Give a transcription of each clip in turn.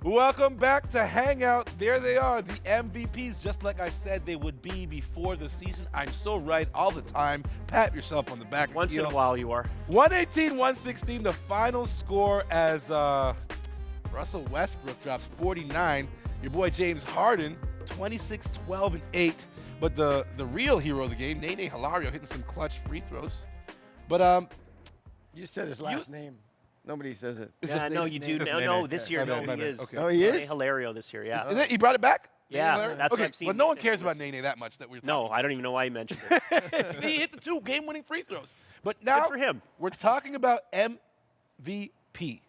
Welcome back to Hangout. There they are, the MVPs, just like I said they would be before the season. I'm so right all the time. Pat yourself on the back. Once in a while you are. 118-116, the final score as Russell Westbrook drops 49. Your boy James Harden, 26, 12, and 8. But the real hero of the game, Nene Hilario, hitting some clutch free throws. But you said his last name. Nobody says it. Yeah, no, you do. No, this year, no, he is. Okay. Oh, he is? Hilario this year, yeah. Is it, he brought it back? Yeah, Nene that's what I've seen. Well, no one cares about Nene that much that we're talking No, I don't even know why he mentioned it. He hit the 2 game-winning free throws. But now Good for him. We're talking about MVP.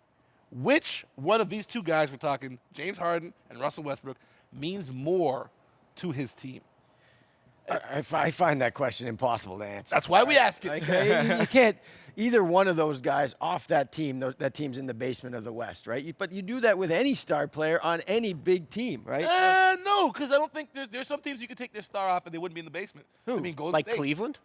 Which one of these two guys we're talking, James Harden and Russell Westbrook, means more to his team? I find that question impossible to answer. That's why we ask it. Like, you can't either one of those guys off that team. That team's in the basement of the West, right? But you do that with any star player on any big team, right? No, because I don't think there's some teams you could take their star off and they wouldn't be in the basement. Who? I mean, Golden Like State. Cleveland?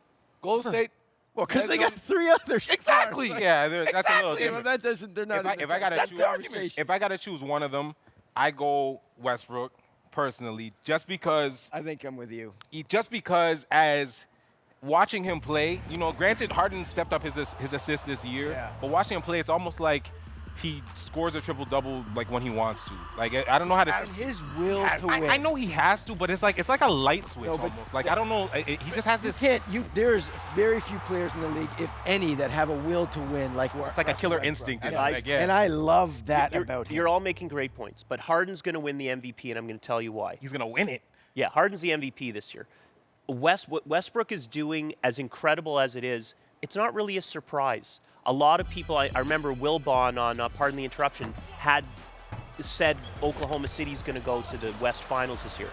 Golden State. Well, because they got 3 others. Exactly. Yeah, that's a little Exactly. Well, different. that doesn't. They're not. If I gotta That's choose, the argument. if I gotta choose one of them, I go Westbrook personally, just because I think I'm with you. as watching him play, granted Harden stepped up his assist this year, Yeah. but watching him play, it's almost like he scores a triple-double like when he wants to. Like I don't know how to. And his will to win. I know he has to, but it's like a light switch No, but- almost. Like I don't know. He just has You this. can't. There's very few players in the league, if any, that have a will to win. Like It's like a killer instinct. in him, I- like, yeah. And I love that about him. You're all making great points, but Harden's going to win the MVP, and I'm going to tell you why. He's gonna win it. Yeah, Harden's the MVP this year. What Westbrook is doing, as incredible as it is, it's not really a surprise. A lot of people, I remember Wilbon on Pardon the Interruption, had said Oklahoma City's going to go to the West Finals this year.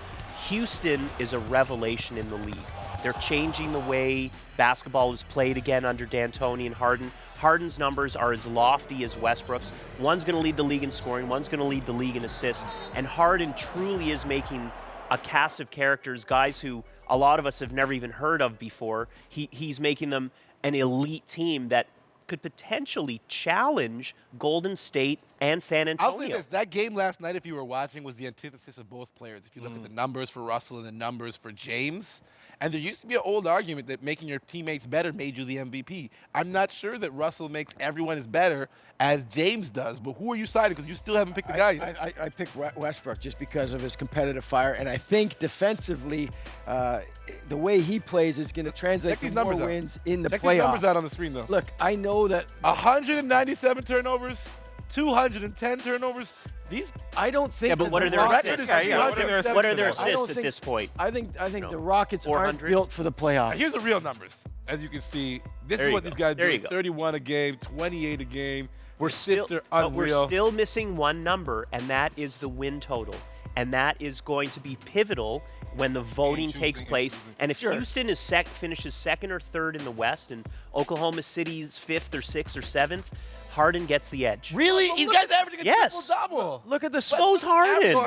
Houston is a revelation in the league. They're changing the way basketball is played again under D'Antoni and Harden. Harden's numbers are as lofty as Westbrook's. One's going to lead the league in scoring, one's going to lead the league in assists. And Harden truly is making a cast of characters, guys who a lot of us have never even heard of before. He's making them an elite team that could potentially challenge Golden State and San Antonio. I'll say this, that game last night, if you were watching, was the antithesis of both players. If you look at the numbers for Russell and the numbers for James, and there used to be an old argument that making your teammates better made you the MVP. I'm not sure that Russell makes everyone as better as James does, but who are you siding? Because you still haven't picked the guy yet. I picked Westbrook just because of his competitive fire, and I think defensively, the way he plays is going to translate Check these to more numbers out. wins in the Check playoffs. these numbers out on the screen, though. Look, I know that 197 turnovers, 210 turnovers. These I don't think. Yeah, but that what the are their Rockets- assists? Yeah, what are their assists? What are their I don't assists at think- this point? I think No. the Rockets aren't 400? built for the playoffs. Here's the real numbers. As you can see, this There is you what go. these guys There do. you go. 31 a game, 28 a game. We're Assists still, are but we're unreal. still missing one number, and that is the win total. And that is going to be pivotal when the voting takes place. And if Houston is finishes second or third in the West, and Oklahoma City's 5th or 6th or 7th, Harden gets the edge. Really? These guys averaging a Yes. triple-double. Look at the So's Harden. So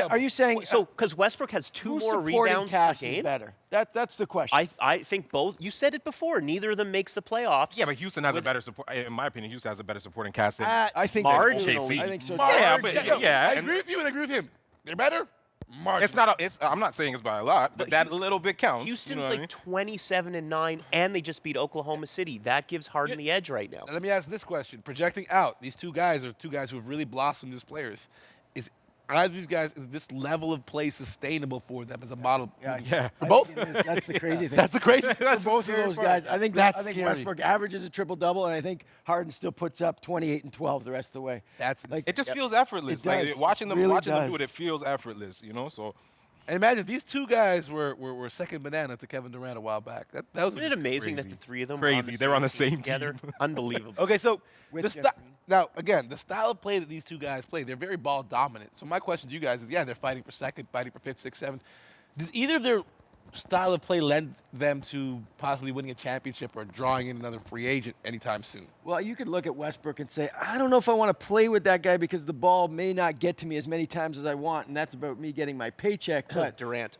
are you saying So, because Westbrook has 2 whose more supporting rebounds per cast is game, better? That's the question. I think both. You said it before. Neither of them makes the playoffs. Yeah, but Houston has a better support. In my opinion, Houston has a better supporting cast than. I think marginally. So. I think so. Yeah, but yeah, I and- agree with you and I agree with him. They're better. Marginally. It's not. I'm not saying it's by a lot, but that little bit counts. Houston's you know what I mean? 27-9, and they just beat Oklahoma City. That gives Harden the edge right now. Now, let me ask this question. Projecting out, these two guys are two guys who have really blossomed as players. Is this level of play sustainable for them as a model? Yeah. For I both? think it is. That's the crazy thing. That's the crazy For thing. both of those guys, I think That's I think scary. Westbrook averages a triple-double, and I think Harden still puts up 28 and 12 the rest of the way. That's Like, It just feels effortless. It does. Like watching them, Really watching them do does. it, it feels effortless. So And imagine these two guys were second banana to Kevin Durant a while back. That was Isn't it amazing that crazy. the three of them Crazy. They're on the same team. together? Unbelievable. Okay, so With the Jeff Green. now again, the style of play that these two guys play, they're very ball dominant. So my question to you guys is, yeah, they're fighting for second, fighting for fifth, sixth, seventh. Does either of their style of play lend them to possibly winning a championship or drawing in another free agent anytime soon? Well, you could look at Westbrook and say, I don't know if I want to play with that guy because the ball may not get to me as many times as I want, and that's about me getting my paycheck. But Durant.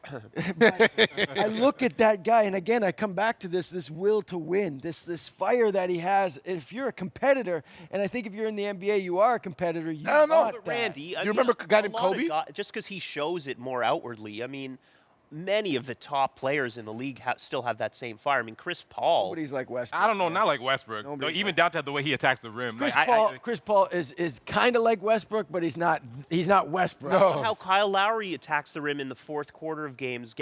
I look at that guy, and again, I come back to this will to win, this fire that he has. If you're a competitor, and I think if you're in the NBA, you are a competitor, you don't know, want But that. Randy, You remember a guy named Kobe? Just because he shows it more outwardly, I mean, many of the top players in the league still have that same fire. I mean, Chris Paul. Nobody's like Westbrook. I don't know, not like Westbrook. No, Nobody's even down to the way he attacks the rim. Chris Like, Paul, Chris Paul is kind of like Westbrook, but he's not Westbrook. No. How Kyle Lowry attacks the rim in the fourth quarter of games,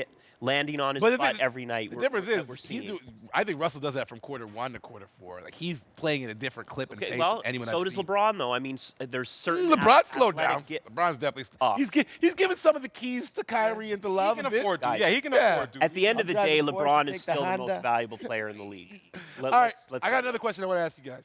landing on his butt every night. The difference is, we're seeing. I think Russell does that from quarter 1 to quarter 4. Like, he's playing in a different clip and Okay, pace well, than anyone so I've does seen. LeBron, though. I mean, there's certain LeBron slowed athletic down. LeBron's definitely. Oh. He's giving some of the keys to Kyrie and to Love. he can a bit. afford to. Guys. Yeah, he can Yeah. afford to. At the end of the I'm day, driving Porsche, LeBron take is the still the most Honda. valuable player in the league. All right, Let's I go. got another question I want to ask you guys.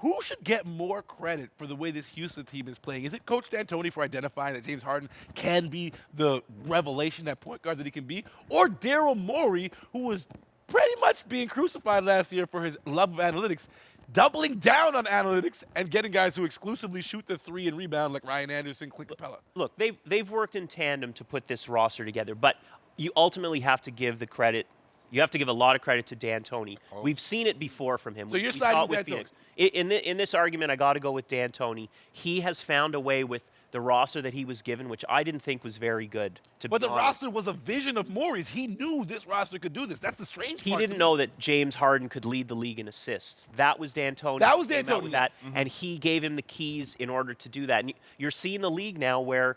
Who should get more credit for the way this Houston team is playing? Is it Coach D'Antoni for identifying that James Harden can be the revelation at point guard that he can be? Or Daryl Morey, who was pretty much being crucified last year for his love of analytics, doubling down on analytics and getting guys who exclusively shoot the three and rebound like Ryan Anderson, Clint Capella? Look, they've worked in tandem to put this roster together, but you ultimately have to give the credit. You have to give a lot of credit to D'Antoni. We've seen it before from him. So you're We siding saw it with with D'Antoni? Phoenix. In this argument, I got to go with D'Antoni. He has found a way with the roster that he was given, which I didn't think was very good. But be the honest. roster was a vision of Morey's. He knew this roster could do this. That's the strange He part. didn't know that James Harden could lead the league in assists. That was D'Antoni. That was He came out D'Antoni, with yes. that, and he gave him the keys in order to do that. And you're seeing the league now where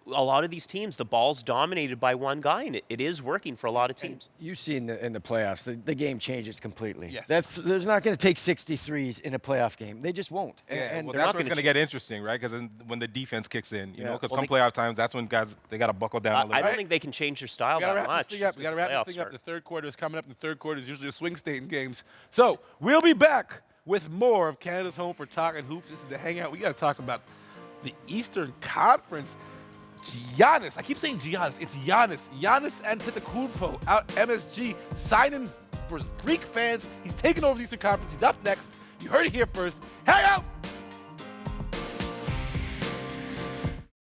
a lot of these teams, the ball's dominated by one guy, and it is working for a lot of teams. You see in the playoffs, the game changes completely. Yes. There's not going to take 63s in a playoff game. They just won't. Yeah, And well, they're that's not where it's gonna going to get interesting, right? Because when the defense kicks in, you know, because Well, come playoff times, that's when guys, they got to buckle down a little I bit. don't think they can change their style We gotta that wrap much. this thing up. as We gotta the wrap playoffs this thing up. start. The third quarter is coming up. The third quarter is usually a swing state in games. So we'll be back with more of Canada's Home for Talking Hoops. This is the Hangout. We got to talk about the Eastern Conference. Giannis. I keep saying Giannis. It's Giannis. Giannis Antetokounmpo out MSG signing for Greek fans. He's taking over the Eastern Conference. He's up next. You heard it here first. Hang out.